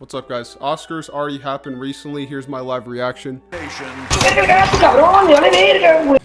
What's up, guys? Oscars already happened recently. Here's my live reaction.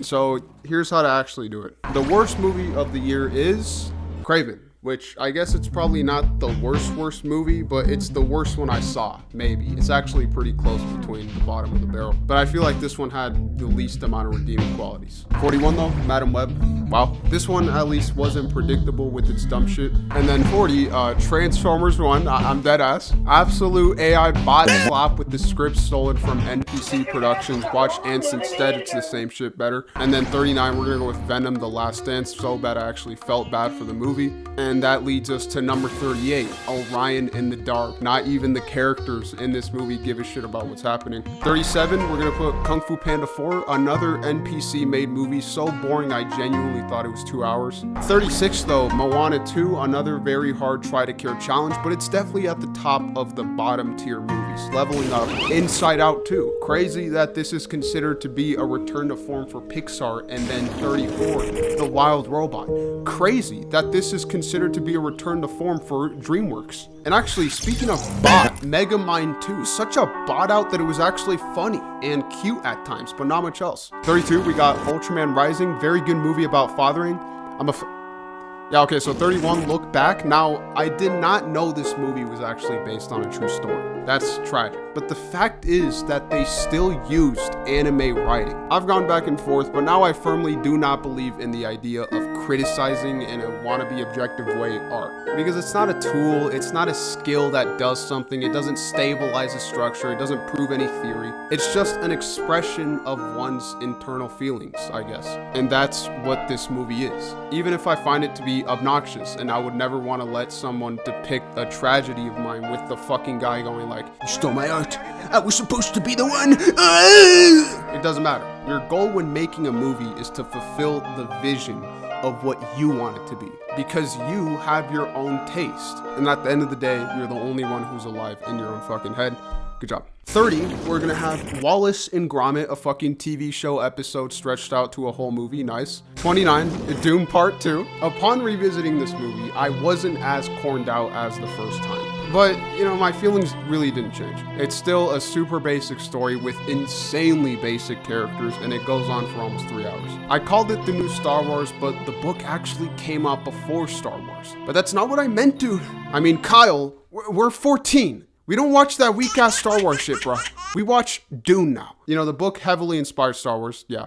So here's how to actually do it. The worst movie of the year is Kraven, which I guess it's probably not the worst movie, but it's the worst one I saw, maybe. It's actually pretty close between the bottom of the barrel. But I feel like this one had the least amount of redeeming qualities. 41 though, Madam Web. Wow. This one at least wasn't predictable with its dumb shit. And then 40, Transformers 1, I'm dead ass. Absolute AI bot slop with the script stolen from NPC Productions. Watch Ants instead, it's the same shit better. And then 39, we're gonna go with Venom, The Last Dance. So bad I actually felt bad for the movie. And that leads us to number 38, Orion in the Dark. Not even the characters in this movie give a shit about what's happening. 37, we're gonna put Kung Fu Panda 4, another NPC made movie, so boring I genuinely thought it was 2 hours. 36 though, Moana 2, another very hard try to cure challenge, but it's definitely at the top of the bottom tier movies. Leveling up, Inside Out 2. Crazy that this is considered to be a return to form for Pixar. And then 34, The Wild Robot. Crazy that this is considered to be a return to form for DreamWorks. And actually, speaking of bot, Megamind 2, such a bot out that it was actually funny and cute at times, but not much else. 32, we got Ultraman Rising, very good movie about fathering. Yeah, okay, so 31, Look Back. Now, I did not know this movie was actually based on a true story. That's tragic. But the fact is that they still used anime writing. I've gone back and forth, but now I firmly do not believe in the idea of criticizing in a wannabe objective way art. Because it's not a tool, it's not a skill that does something, it doesn't stabilize a structure, it doesn't prove any theory. It's just an expression of one's internal feelings, I guess. And that's what this movie is. Even if I find it to be obnoxious, and I would never want to let someone depict a tragedy of mine with the fucking guy going like, "You stole my art, I was supposed to be the one." It doesn't matter. Your goal when making a movie is to fulfill the vision of what you want it to be, because you have your own taste, and at the end of the day, you're the only one who's alive in your own fucking head. Good job. 30, we're gonna have Wallace and Gromit, a fucking TV show episode stretched out to a whole movie. Nice. 29, Dune Part 2. Upon revisiting this movie, I wasn't as corned out as the first time. But, you know, my feelings really didn't change. It's still a super basic story with insanely basic characters, and it goes on for almost 3 hours. I called it the new Star Wars, but the book actually came out before Star Wars. But that's not what I meant, dude. I mean, Kyle, we're 14. We don't watch that weak-ass Star Wars shit, bro. We watch Dune now. You know, the book heavily inspired Star Wars. Yeah,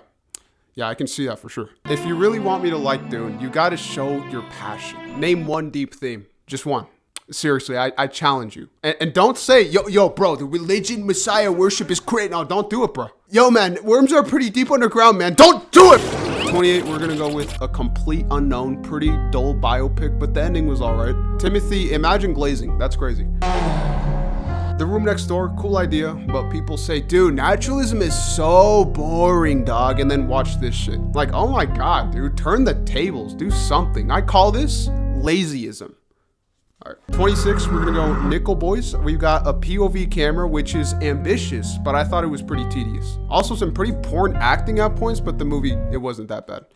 I can see that for sure. If you really want me to like Dune, you gotta show your passion. Name one deep theme. Just one. Seriously, I challenge you. And don't say, yo, bro, the religion, Messiah worship is great. No, don't do it, bro. Yo, man, worms are pretty deep underground, man. Don't do it! 28, we're gonna go with a complete unknown, pretty dull biopic, but the ending was all right. Timothy, Imagine Glazing. That's crazy. The Room Next Door, cool idea, but people say, dude, naturalism is so boring, dog, and then watch this shit. Like, oh my God, dude, turn the tables, do something. I call this lazyism. All right, 26, we're gonna go Nickel Boys. We've got a POV camera, which is ambitious, but I thought it was pretty tedious. Also some pretty porn acting at points, but the movie, it wasn't that bad.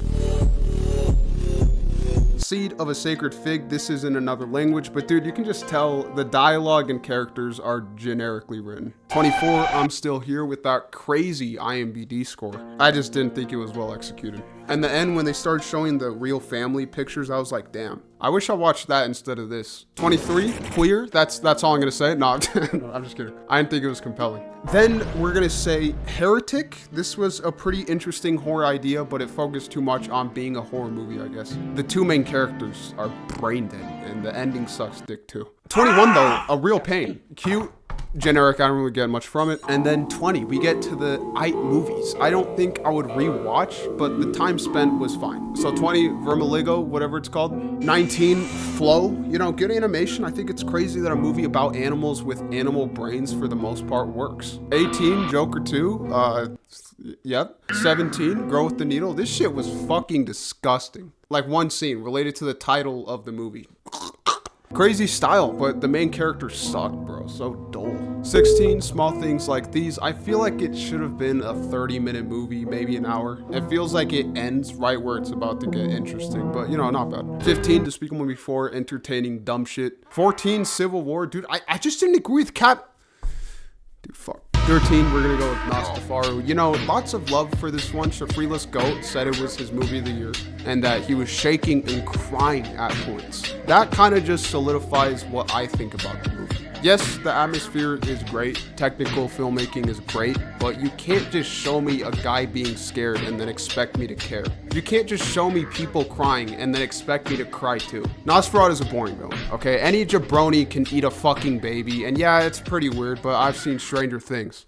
Seed of a Sacred Fig. This is in another language, but dude, you can just tell the dialogue and characters are generically written. 24, I'm Still Here with that crazy IMDb score. I just didn't think it was well executed. And the end, when they started showing the real family pictures, I was like, damn, I wish I watched that instead of this. 23, Queer. That's all I'm gonna say. No, I'm just kidding. I didn't think it was compelling. Then we're gonna say Heretic. This was a pretty interesting horror idea, but it focused too much on being a horror movie, I guess. The two main characters are brain dead, and the ending sucks dick too. 21 though, A Real Pain. Cute. Generic, I don't really get much from it. And then 20, we get to the movies. I don't think I would rewatch, but the time spent was fine. So 20, Vermiligo, whatever it's called. 19, Flow. You know, good animation. I think it's crazy that a movie about animals with animal brains for the most part works. 18, Joker 2. Yep. 17, Grow with the Needle. This shit was fucking disgusting. Like one scene related to the title of the movie. Crazy style, but the main character sucked, bro. So dull. 16, small things like these. I feel like it should have been a 30-minute movie, maybe an hour. It feels like it ends right where it's about to get interesting, but you know, not bad. 15, Despicable Me 4, entertaining dumb shit. 14, Civil War. Dude, I just didn't agree with Cap. Dude, fuck. 13, we're gonna go with Nosferatu. You know, lots of love for this one. Shafrila's Goat said it was his movie of the year and that he was shaking and crying at points. That kind of just solidifies what I think about the movie. Yes, the atmosphere is great, technical filmmaking is great, but you can't just show me a guy being scared and then expect me to care. You can't just show me people crying and then expect me to cry too. Nosferatu is a boring villain, okay? Any jabroni can eat a fucking baby, and yeah, it's pretty weird, but I've seen stranger things.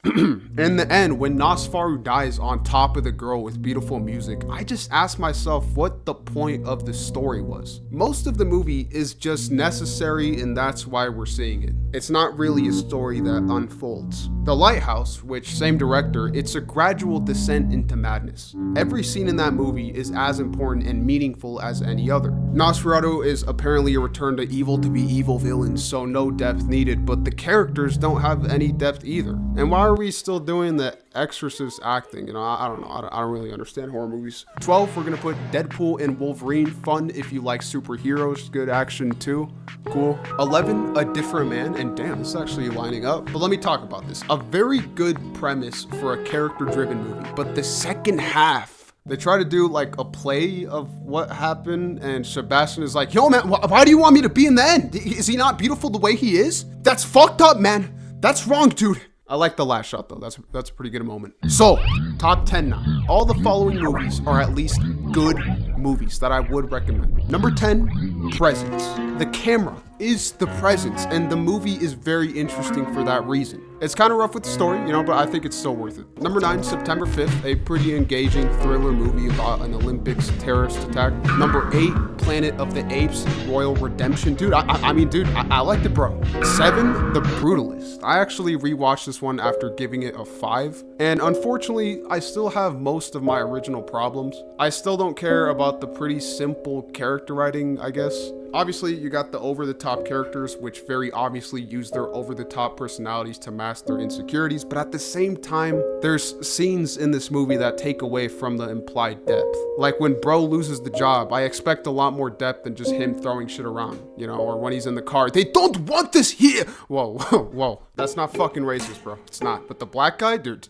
In the end, when Nosferatu dies on top of the girl with beautiful music, I just asked myself what the point of the story was. Most of the movie is just necessary, and that's why we're seeing it. It's not really a story that unfolds. The Lighthouse, which same director, it's a gradual descent into madness. Every scene in that movie is as important and meaningful as any other. Nosferatu is apparently a return to evil to be evil villains, so no depth needed, but the characters don't have any depth either. And why are we still doing the Exorcist acting? You know, I don't know. I don't really understand horror movies. 12, we're gonna put Deadpool and Wolverine. Fun if you like superheroes. Good action too. Cool. 11, A Different Man. And damn, this is actually lining up. But let me talk about this. A very good premise for a character-driven movie. But the second half, they try to do like a play of what happened, and Sebastian is like, yo man, why do you want me to be in the end? Is he not beautiful the way he is? That's fucked up, man. That's wrong, dude. I like the last shot though. That's a pretty good moment. So, top 10 now. All the following movies are at least good movies that I would recommend. Number 10, Presence. The camera is the presence, and the movie is very interesting for that reason. It's kind of rough with the story, you know, but I think it's still worth it. Number 9, September 5th, a pretty engaging thriller movie about an Olympics terrorist attack. Number 8, Planet of the Apes, Royal Redemption. Dude, I mean, I liked it, bro. 7, The Brutalist. I actually rewatched this one after giving it a 5, and unfortunately, I still have most of my original problems. I still don't care about the pretty simple character writing, I guess. Obviously, you got the over-the-top characters, which very obviously use their over-the-top personalities to mask their insecurities, but at the same time, there's scenes in this movie that take away from the implied depth. Like when bro loses the job, I expect a lot more depth than just him throwing shit around, you know, or when he's in the car, they don't want this here! Whoa, whoa, that's not fucking racist, bro. It's not. But the black guy, dude,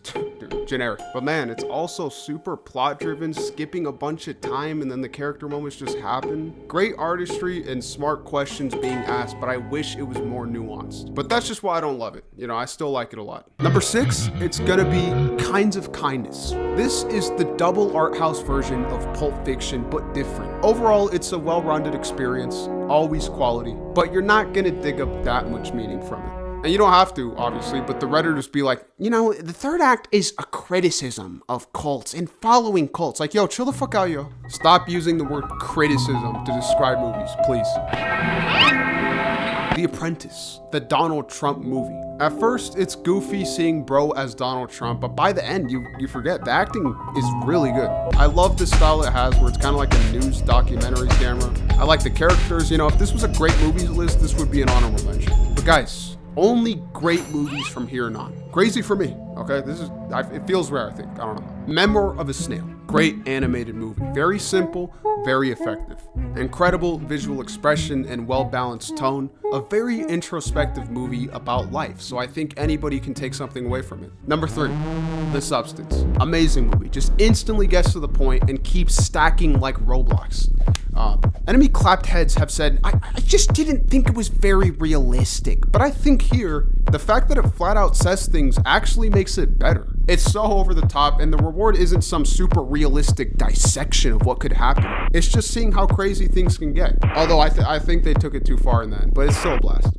generic. But man, it's also super plot-driven, skipping a bunch of time, and then the character moments just happen. Great artistry and smart questions being asked, but I wish it was more nuanced. But that's just why I don't love it. You know, I still like it a lot. Number 6, it's gonna be Kinds of Kindness. This is the double art house version of Pulp Fiction, but different. Overall, it's a well-rounded experience, always quality, but you're not gonna dig up that much meaning from it. And you don't have to, obviously, but the Redditors be like, you know, the third act is a criticism of cults and following cults. Like, yo, chill the fuck out, yo. Stop using the word criticism to describe movies, please. The Apprentice, the Donald Trump movie. At first, it's goofy seeing bro as Donald Trump, but by the end, you forget the acting is really good. I love the style it has where it's kind of like a news documentary camera. I like the characters. You know, if this was a great movies list, this would be an honorable mention. But guys, only great movies from here on. Crazy for me, okay? It feels rare, I think. I don't know. Memoir of a Snail. Great animated movie. Very simple, very effective. Incredible visual expression and well-balanced tone. A very introspective movie about life, so I think anybody can take something away from it. Number 3, The Substance. Amazing movie. Just instantly gets to the point and keeps stacking like Roblox. Enemy clapped heads have said, I just didn't think it was very realistic. But I think here, the fact that it flat out says things actually makes it better. It's so over the top, and the reward isn't some super realistic dissection of what could happen. It's just seeing how crazy things can get. Although I think they took it too far in that, but it's still a blast.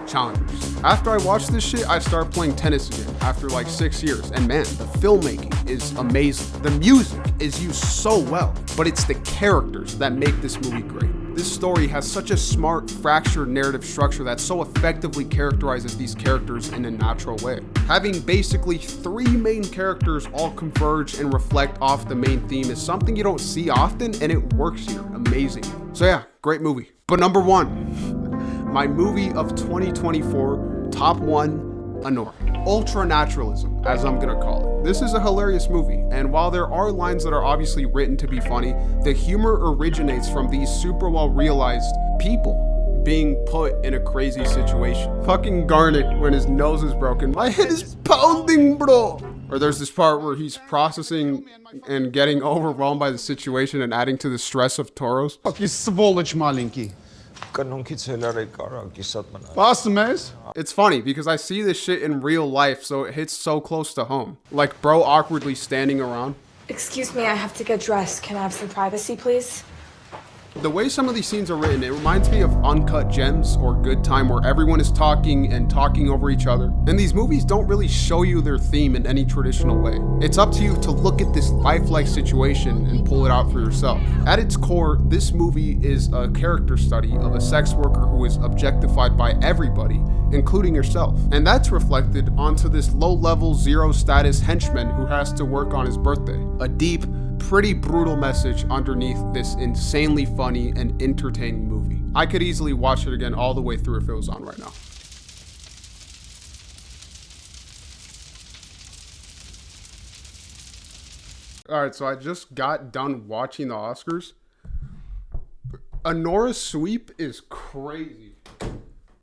Challengers. After I watched this shit, I started playing tennis again after like 6 years, and man, the filmmaking is amazing. The music is used so well, but it's the characters that make this movie great. This story has such a smart, fractured narrative structure that so effectively characterizes these characters in a natural way. Having basically 3 main characters all converge and reflect off the main theme is something you don't see often, and it works here amazing. So yeah, great movie. But number 1, my movie of 2024, top 1, Anora. Ultra-naturalism, as I'm gonna call it. This is a hilarious movie, and while there are lines that are obviously written to be funny, the humor originates from these super well realized people being put in a crazy situation. Fucking Garnet, when his nose is broken, my head is pounding, bro. Or there's this part where he's processing and getting overwhelmed by the situation and adding to the stress of Toros. Сволочь маленький. It's funny because I see this shit in real life, so it hits so close to home. Like bro awkwardly standing around. Excuse me, I have to get dressed. Can I have some privacy, please? The way some of these scenes are written, it reminds me of Uncut Gems or Good Time, where everyone is talking and talking over each other. And these movies don't really show you their theme in any traditional way. It's up to you to look at this lifelike situation and pull it out for yourself. At its core, this movie is a character study of a sex worker who is objectified by everybody, including yourself. And that's reflected onto this low-level, zero-status henchman who has to work on his birthday. A deep, pretty brutal message underneath this insanely funny and entertaining movie. I could easily watch it again all the way through if it was on right now. Alright, so I just got done watching the Oscars. Anora's sweep is crazy.